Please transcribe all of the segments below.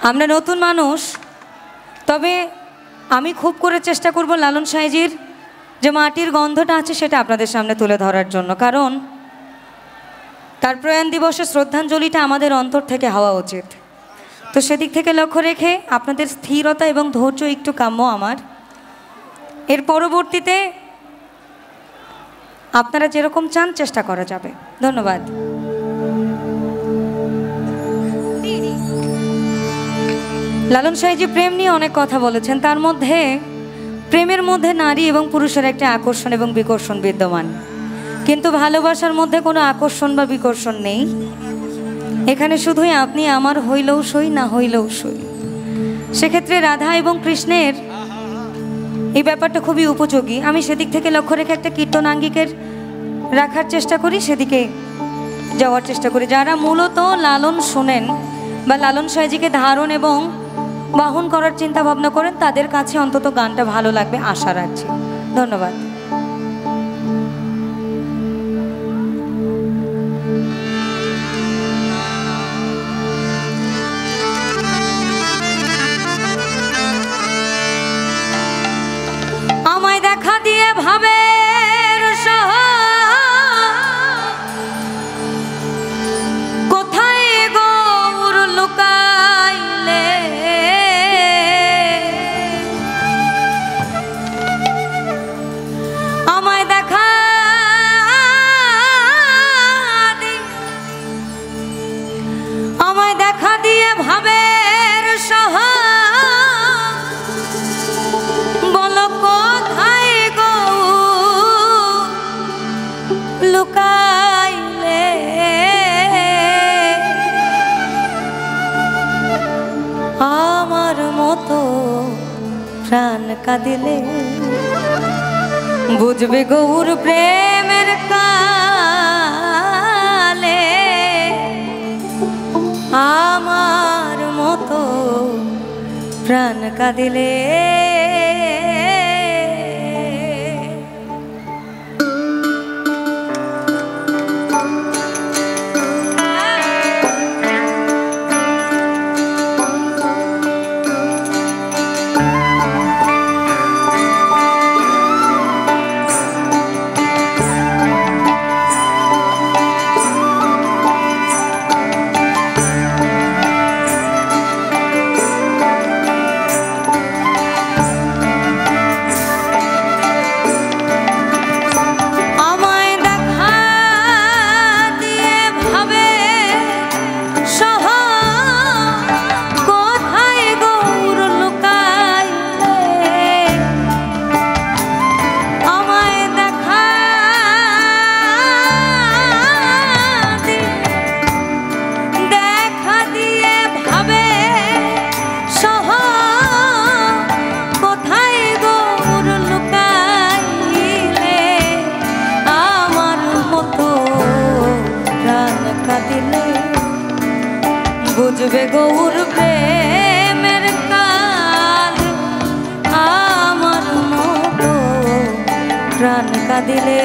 আমরা নতুন মানুষ, তবে আমি খুব করে চেষ্টা করব লালন সাঁইজির যে মাটির গন্ধটা আছে সেটা আপনাদের সামনে তুলে ধরার জন্য, কারণ তার প্রয়াণ দিবসে শ্রদ্ধাঞ্জলিটা আমাদের অন্তর থেকে হওয়া উচিত। তো সেদিক থেকে লক্ষ্য রেখে আপনাদের স্থিরতা এবং ধৈর্য একটু কাম্য আমার। এর পরবর্তীতে আপনারা যেরকম চান চেষ্টা করা যাবে। ধন্যবাদ। লালন সাঁইজি প্রেম নিয়ে অনেক কথা বলেছেন, তার মধ্যে প্রেমের মধ্যে নারী এবং পুরুষের একটা আকর্ষণ এবং বিকর্ষণ বিদ্যমান, কিন্তু ভালোবাসার মধ্যে কোনো আকর্ষণ বা বিকর্ষণ নেই। এখানে শুধুই আপনি আমার হইলেও সই, না হইলেও সই। সেক্ষেত্রে রাধা এবং কৃষ্ণের এই ব্যাপারটা খুবই উপযোগী। আমি সেদিক থেকে লক্ষ্য রেখে একটা কীর্তনাঙ্গিকের রাখার চেষ্টা করি, সেদিকে যাওয়ার চেষ্টা করি। যারা মূলত লালন শোনেন বা লালন সাঁইজিকে ধারণ এবং বাহন করার চিন্তা ভাবনা করেন, তাদের কাছে অন্তত গানটা ভালো লাগবে আশা রাখছি। ধন্যবাদ। আমায় দেখা দিয়ে ভাবের কোথায় গৌর লুকাইলে, আমায় দেখা দিয়ে ভাবের বলো কোথায় গৌর লুকাইলে, আমার মতো প্রাণ কাঁদিলে বুঝবে গৌর প্রেমের কালে, আমার মতো প্রাণ কাঁদিলে। বুঝবে গৌর প্রেমের কাল, আমার মতো প্রাণ কাঁদিলে।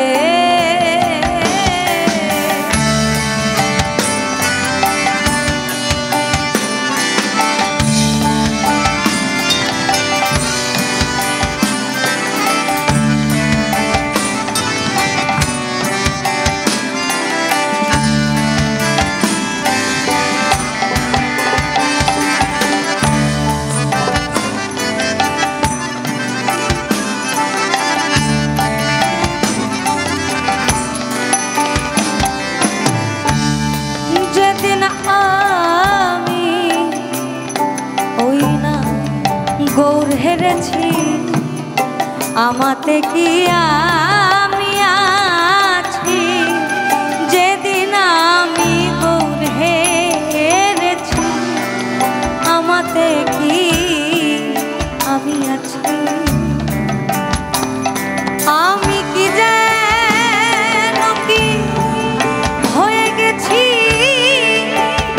গৌর হেরেছি আমাতে কি আমি আছি, যেদিন আমি গৌর হেরেছি আমাতে কি আমি আছি, আমি কি যেন কি হয়ে গেছি,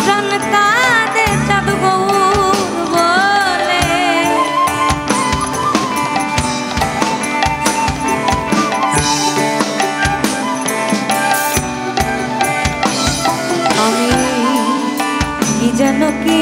প্রাণ কাঁদে চাঁদ গৌর বলে, আমি কি যেন কি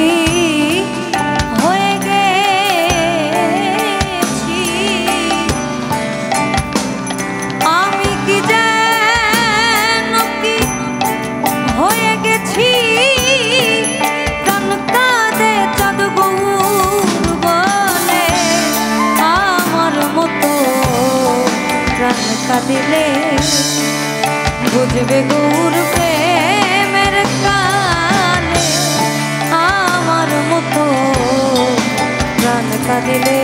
কাঁদিলে বুঝবে গৌর প্রেমের কালে আমার মতো প্রাণ কাঁদিলে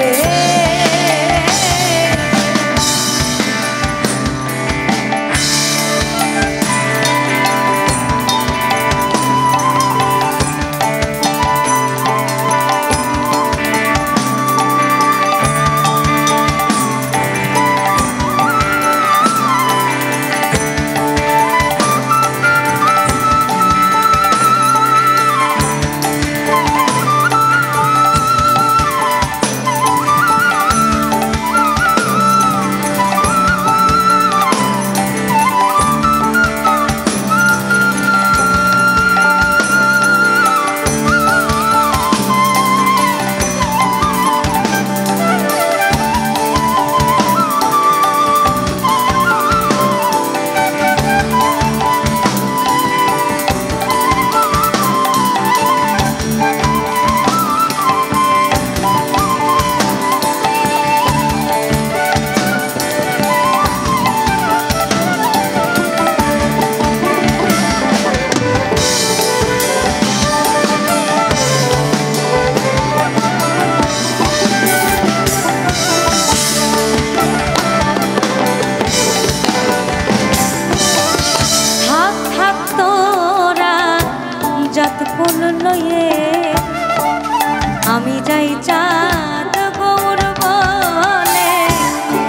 আমি যাই চাঁদ গৌর বলে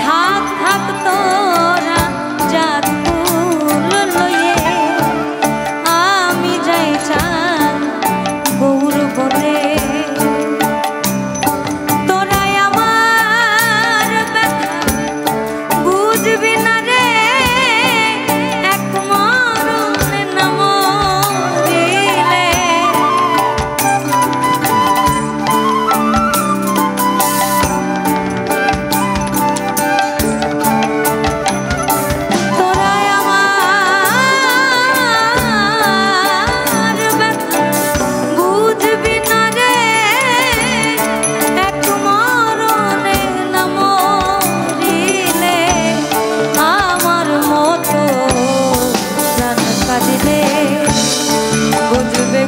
থাক থাক তোরা চাঁদ ফুল লয়ে আমি যাই চাঁদ গৌর বলে তোরাই আমার ব্যথা বুঝবি না রে এক মরণে না মরিলে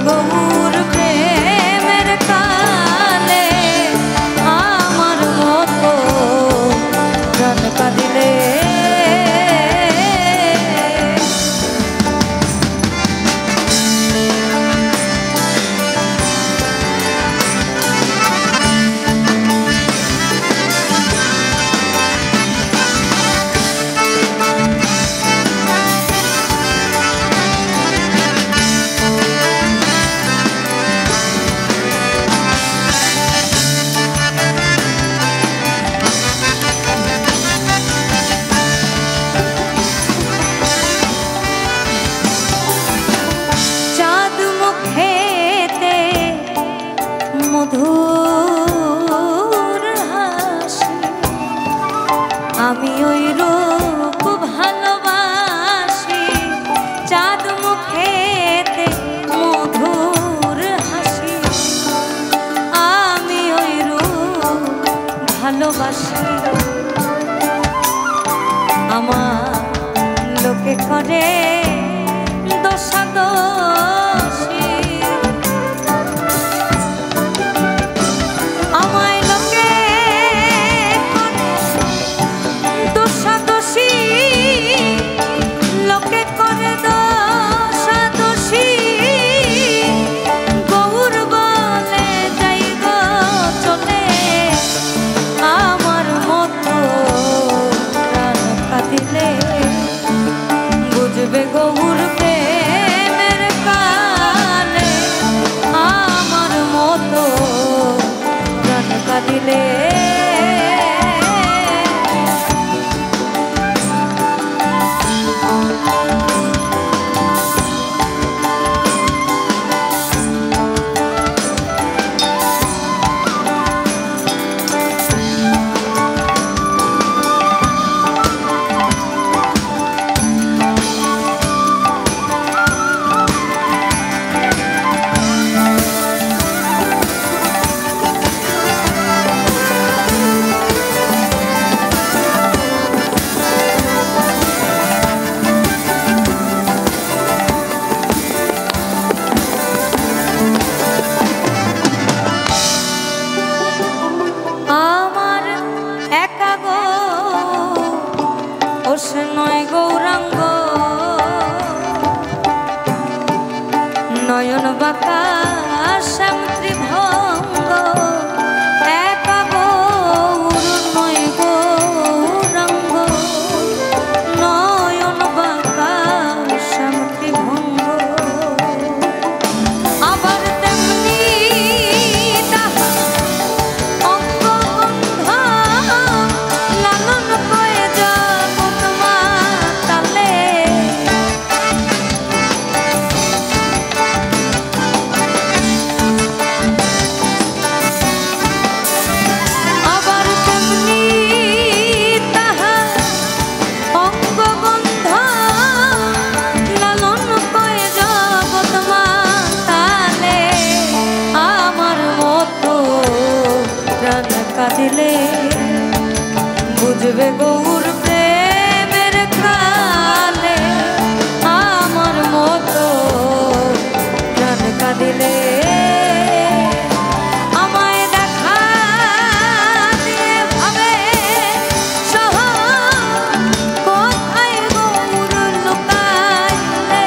গৌর প্রেমের কালে আমার মতো প্রাণ কাঁদিলে মধুর হাসি আমি ওই রূপ ভালোবাসি চাঁদ মুখেতে মধুর হাসি আমি ওই রূপ ভালোবাসি আমার লোকে করে দোষাদোষী বুঝবে গৌর প্রেমের কালে কাঁদিলে বুঝবে গৌর প্রেমের কালে আমার মতো প্রাণ কাঁদিলে আমায় দেখা দিয়ে ভাবে শহর কোথায় গৌর লুকাইলে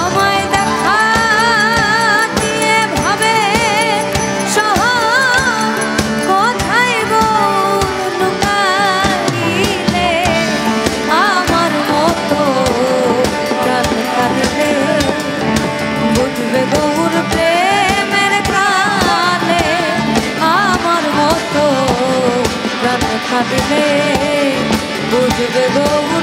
আমায় দেখা দিয়ে ভাবে শহর কোথায় গৌর লুকাইলে আমার মতো প্রাণ কাঁদিলে বুঝবে গৌর প্রেমের কালে আমার মতো প্রাণ কাঁদিলে বুঝবে গৌর